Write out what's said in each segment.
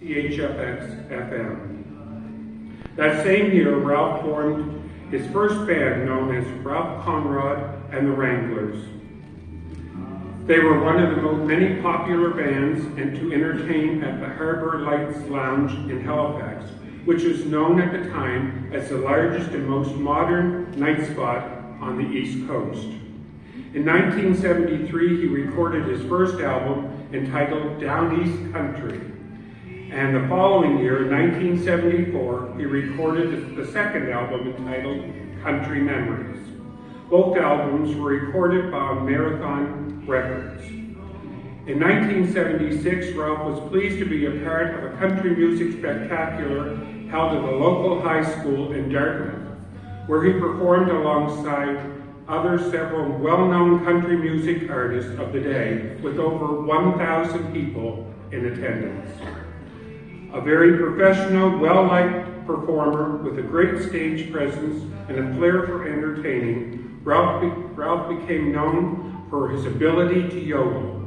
CHFX-FM. That same year, Ralph formed his first band known as Ralph Conrod and the Wranglers. They were one of the many popular bands and to entertain at the Harbor Lights Lounge in Halifax, which was known at the time as the largest and most modern night spot on the East Coast. In 1973, he recorded his first album entitled Down East Country. And the following year, in 1974, he recorded the second album entitled Country Memories. Both albums were recorded by Marathon Records. In 1976, Ralph was pleased to be a part of a country music spectacular held at a local high school in Dartmouth, where he performed alongside other several well-known country music artists of the day, with over 1,000 people in attendance. A very professional, well-liked performer with a great stage presence and a flair for entertaining, Ralph became known for his ability to yodel.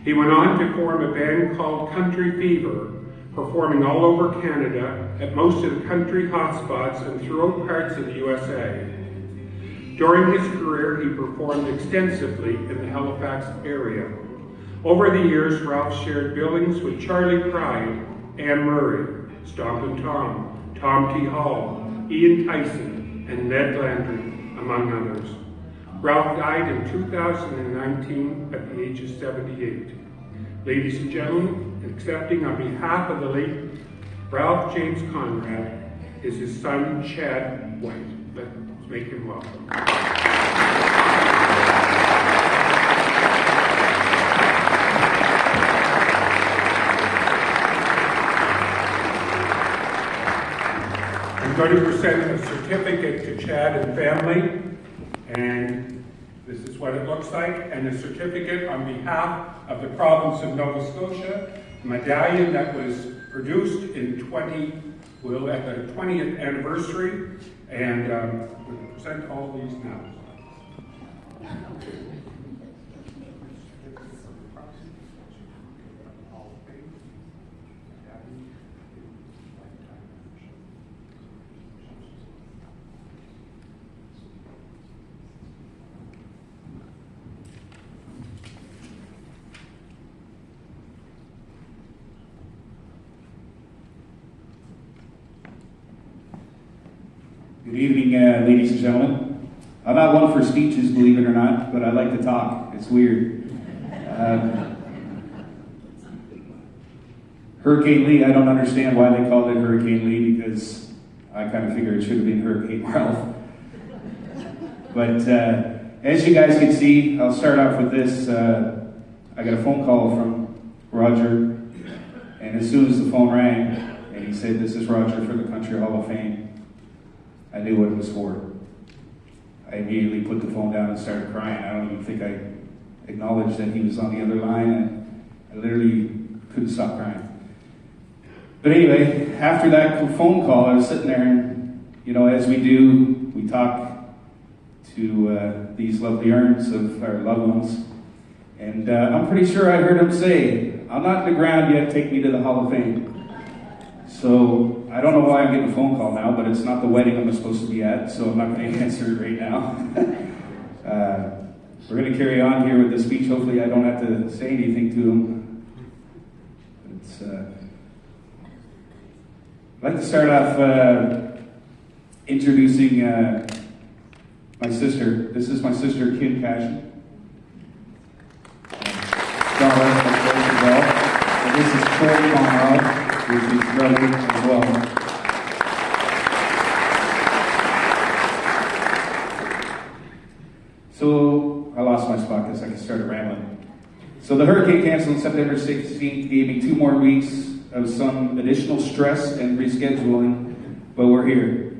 He went on to form a band called Country Fever, performing all over Canada at most of the country hotspots and throughout parts of the USA. During his career, he performed extensively in the Halifax area. Over the years, Ralph shared billings with Charlie Pride, Anne Murray, Stompin' Tom, Tom T. Hall, Ian Tyson, and Ned Landry, among others. Ralph died in 2019 at the age of 78. Ladies and gentlemen, accepting on behalf of the late Ralph James Conrad is his son, Chad White. Let's make him welcome. I'm going to present a certificate to Chad and family, and this is what it looks like, and a certificate on behalf of the province of Nova Scotia, a medallion that was produced in at the 20th anniversary, and we'll present all these now. Good evening, ladies and gentlemen. I'm not one for speeches, believe it or not, but I like to talk. It's weird. Hurricane Lee, I don't understand why they called it Hurricane Lee, because I kind of figure it should have been Hurricane Ralph. But as you guys can see, I'll start off with this. I got a phone call from Roger, and as soon as the phone rang, and he said, "This is Roger for the Country Hall of Fame," I knew what it was for. I immediately put the phone down and started crying. I don't even think I acknowledged that he was on the other line, and I literally couldn't stop crying. But anyway, after that phone call, I was sitting there, and as we do, we talk to these lovely urns of our loved ones, and I'm pretty sure I heard him say, "I'm not in the ground yet, take me to the Hall of Fame." So I don't know why I'm getting a phone call now, but it's not the wedding I'm supposed to be at, so I'm not going to answer it right now. We're going to carry on here with the speech. Hopefully I don't have to say anything to him. I'd like to start off introducing my sister. This is my sister, Kim Passion. And this is Troy Conrod, which is brother as well. So, I lost my spot because I started rambling. So the hurricane canceled September 16th, gave me 2 more weeks of some additional stress and rescheduling, but we're here.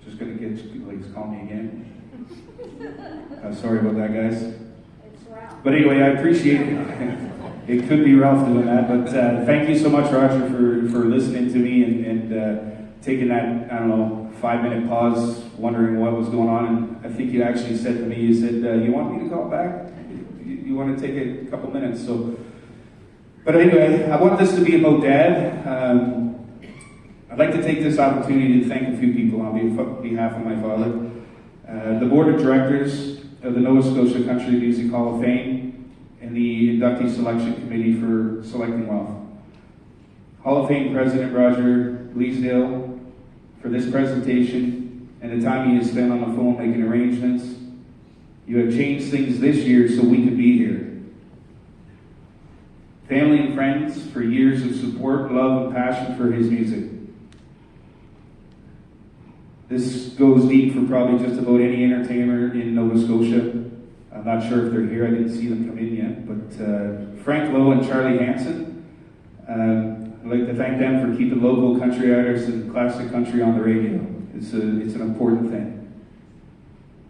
Just gonna get you, please call me again. I'm sorry about that, guys. But anyway, I appreciate it. It could be Ralph doing that, but thank you so much, Roger, for listening to me and taking that, 5-minute pause, wondering what was going on. And I think you actually said to me, you said, "You want me to call back?" you want to take a couple minutes. So, but anyway, I want this to be about Dad. I'd like to take this opportunity to thank a few people on behalf of my father. The Board of Directors of the Nova Scotia Country Music Hall of Fame and the Inductee Selection Committee for selecting Ralph. Hall of Fame President Roger Leesdale for this presentation and the time he has spent on the phone making arrangements. You have changed things this year so we could be here. Family and friends for years of support, love, and passion for his music. This goes deep for probably just about any entertainer in Nova Scotia. I'm not sure if they're here, I didn't see them come in yet, but Frank Lowe and Charlie Hanson, I'd like to thank them for keeping local country artists and classic country on the radio. It's an important thing.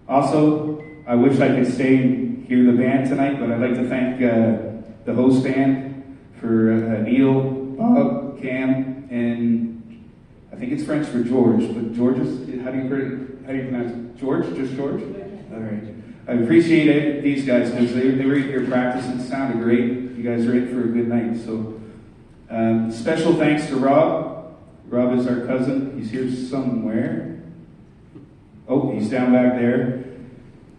Also, I wish I could stay and hear the band tonight, but I'd like to thank the host band for Neil, Bob, Cam, and I think it's French for George, but George is, how do you pronounce it? George? Just George? All right. I appreciate these guys because they were here practicing. It sounded great. You guys are in for a good night. So, special thanks to Rob. Rob is our cousin. He's here somewhere. Oh, he's down back there.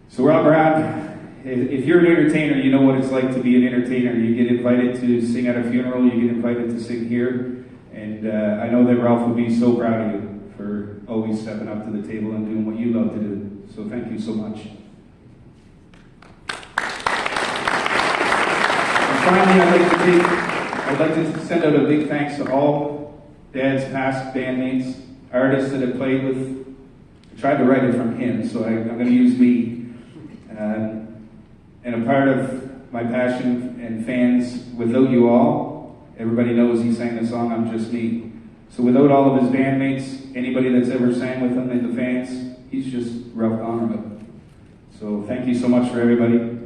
So, Rob Brown, if you're an entertainer, you know what it's like to be an entertainer. You get invited to sing at a funeral. You get invited to sing here. And I know that Ralph would be so proud of you for always stepping up to the table and doing what you love to do. So thank you so much. And finally, I'd like to send out a big thanks to all Dad's past bandmates, artists that have played with. I tried to write it from him, so I'm going to use me. And a part of my passion and fans, without you all, everybody knows he sang the song, I'm Just Me. So without all of his bandmates, anybody that's ever sang with him and the fans, he's just Ralph Conrod. So thank you so much for everybody.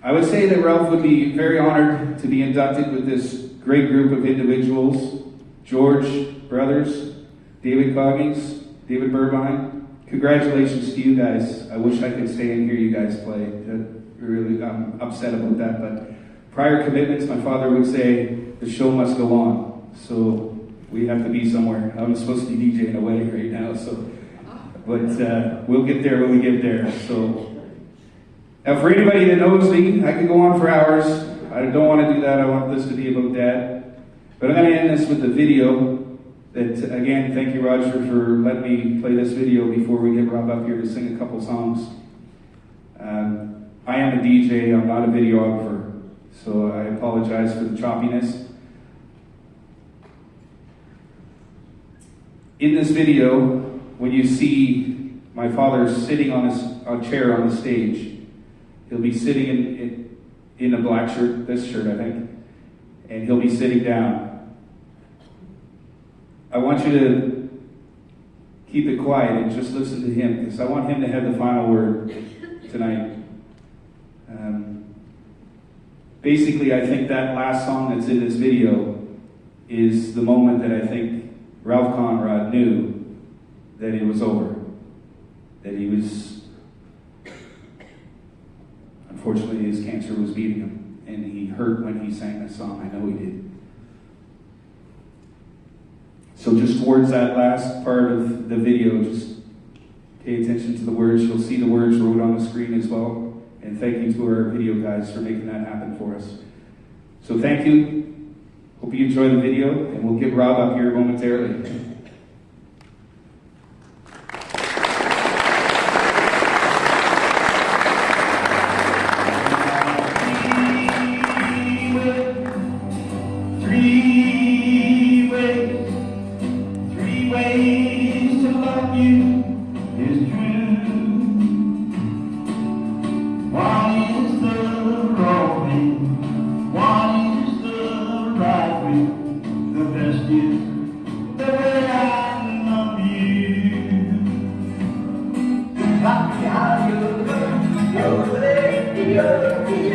I would say that Ralph would be very honored to be inducted with this great group of individuals. George Brothers, David Coggins, David Burbine. Congratulations to you guys. I wish I could stay and hear you guys play. Really, I'm upset about that, but prior commitments, my father would say, the show must go on. So we have to be somewhere. I'm supposed to be DJing a wedding right now, but we'll get there when we get there. So now for anybody that knows me, I could go on for hours. I don't want to do that. I want this to be about Dad. But I'm going to end this with a video that, again, thank you, Roger, for letting me play this video before we get Rob up here to sing a couple songs. I am a DJ. I'm not a videographer. So I apologize for the choppiness. In this video, when you see my father sitting on a chair on the stage, he'll be sitting in a black shirt, this shirt I think, and he'll be sitting down. I want you to keep it quiet and just listen to him, because I want him to have the final word tonight. Basically, I think that last song that's in this video is the moment that I think Ralph Conrod knew that it was over. That he was, unfortunately, his cancer was beating him. And he hurt when he sang that song. I know he did. So just towards that last part of the video, just pay attention to the words. You'll see the words wrote on the screen as well. And thank you to our video guys for making that happen for us. So thank you. Hope you enjoy the video, and we'll get Rob up here momentarily. Three ways to love you is true. One is the wrong way, one is the right way. The best is the way I love you. Tell me how you look, your lady, your lady.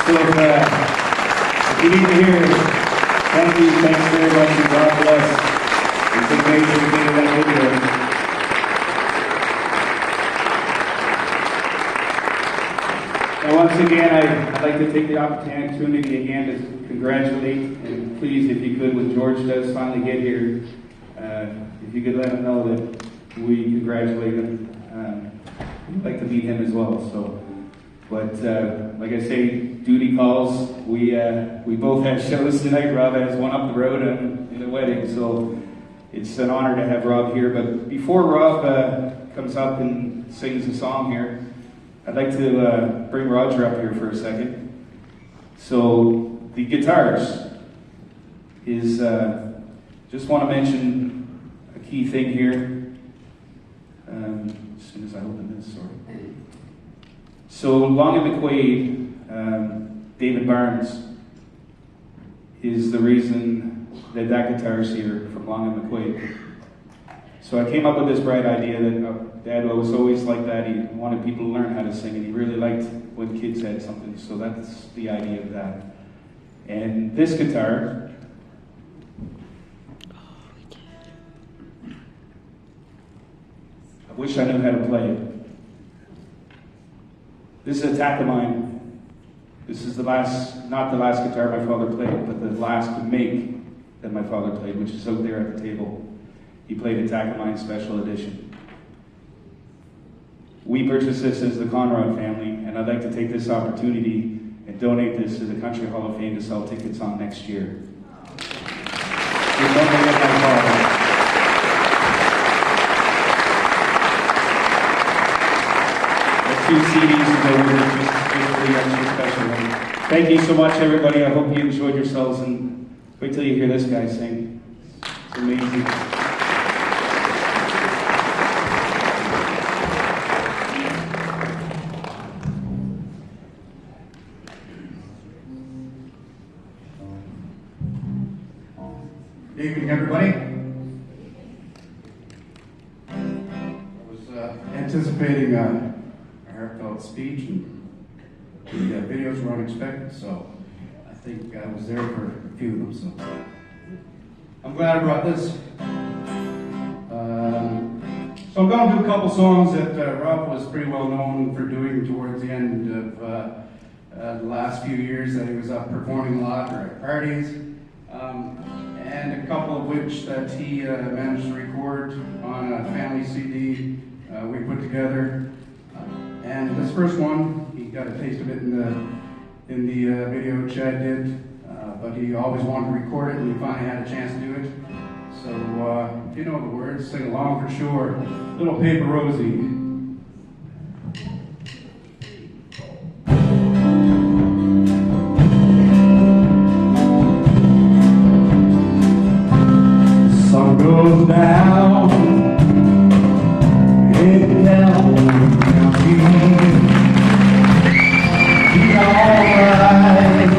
So if you need to hear, thank you, thanks very much, and God bless. It's amazing to be in that video. And once again, I'd like to take the opportunity again to congratulate, and please, if you could, when George does finally get here, if you could let him know that we congratulate him. We'd like to meet him as well. So, but like I say, duty calls. We both have shows tonight. Rob has one up the road and in a wedding, so it's an honor to have Rob here. But before Rob comes up and sings a song here, I'd like to bring Roger up here for a second. So the guitars is just want to mention a key thing here. As soon as I open this, sorry. So Long and McQuaid, David Barnes is the reason that guitar's here from Long and McQuaid. So I came up with this bright idea that Dad was always like that. He wanted people to learn how to sing, and he really liked when kids had something. So that's the idea of that. And this guitar, I wish I knew how to play it. This is a Takamine. This is not the last guitar my father played, but the last make that my father played, which is out there at the table. He played a Takamine Special Edition. We purchased this as the Conrod family, and I'd like to take this opportunity and donate this to the Country Hall of Fame to sell tickets on next year. We donated my father. The 2 CDs to go with it, just for the extra special one. Thank you so much, everybody. I hope you enjoyed yourselves, and wait till you hear this guy sing. It's amazing. Good evening, everybody. I was anticipating a heartfelt speech, and the videos were unexpected, so I think I was there for a few of them. So I'm glad I brought this. So I'm going to do a couple songs that Rob was pretty well known for doing towards the end of the last few years that he was up performing a lot or at parties. And a couple of which that he managed to record on a family CD we put together. And this first one, he got a taste of it in the video Chad did, but he always wanted to record it, and he finally had a chance to do it. So if you know the words, sing along for sure. Little Paper Rosie. Goes down in down county. Be alright.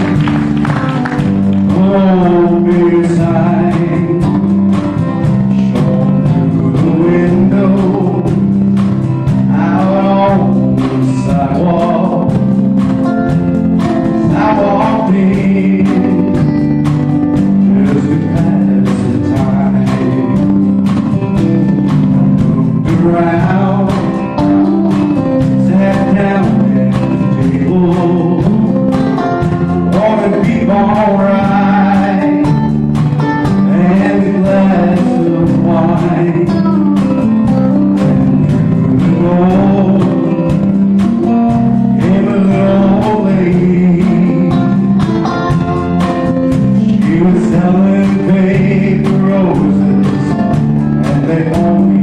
Oh, big sign shown through the window out on the sidewalk. I walked in just to pass the time. Around, sat down at the table, wanted to be alright, and a glass of wine, and through the door came a little old lady. She was selling paper roses, and they only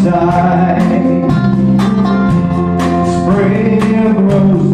outside, spray of roses.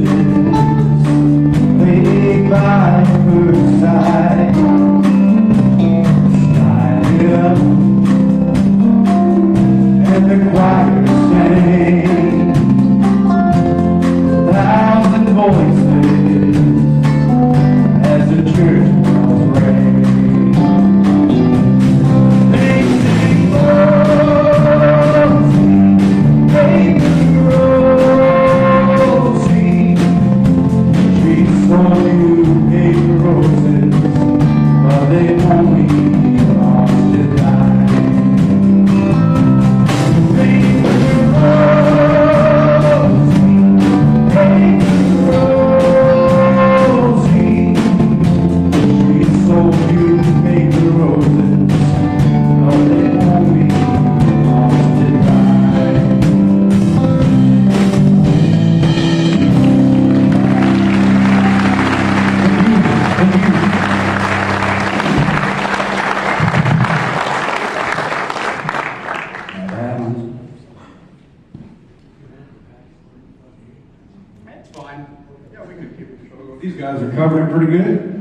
It's fine. Yeah, we could keep it short. These guys are covering it pretty good.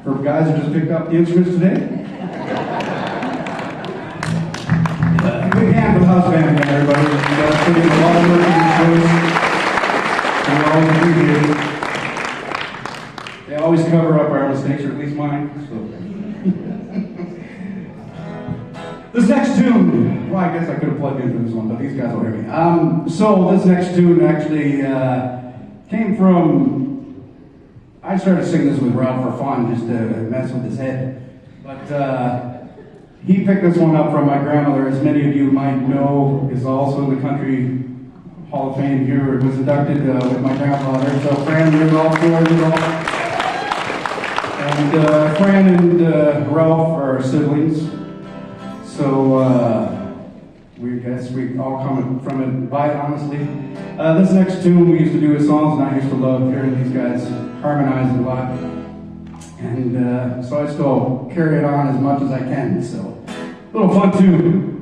For guys who just picked up the instruments today. A big hand for the house band, again, everybody. You guys put in a lot of work in these shows. And we're always appreciated. They always cover up our mistakes, or at least mine. So. This next tune, well, I guess I could have plugged in for this one, but these guys will hear me. So this next tune actually came from, I started singing this with Ralph for fun, just to mess with his head. But he picked this one up from my grandmother, as many of you might know, is also in the Country Hall of Fame here. It was inducted with my grandfather. So Fran Rudolph, and Fran and Ralph are siblings. So we guess we all come from it by it, honestly. This next tune we used to do with songs, and I used to love hearing these guys harmonize a lot. And so I still carry it on as much as I can. So a little fun tune.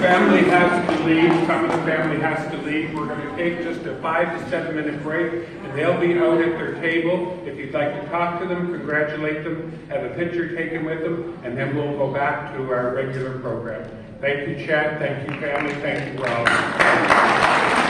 family has to leave, some of the family has to leave. We're going to take just a 5 to 7 minute break, and they'll be out at their table. If you'd like to talk to them, congratulate them, have a picture taken with them, and then we'll go back to our regular program. Thank you, Chad. Thank you, family. Thank you, Rob.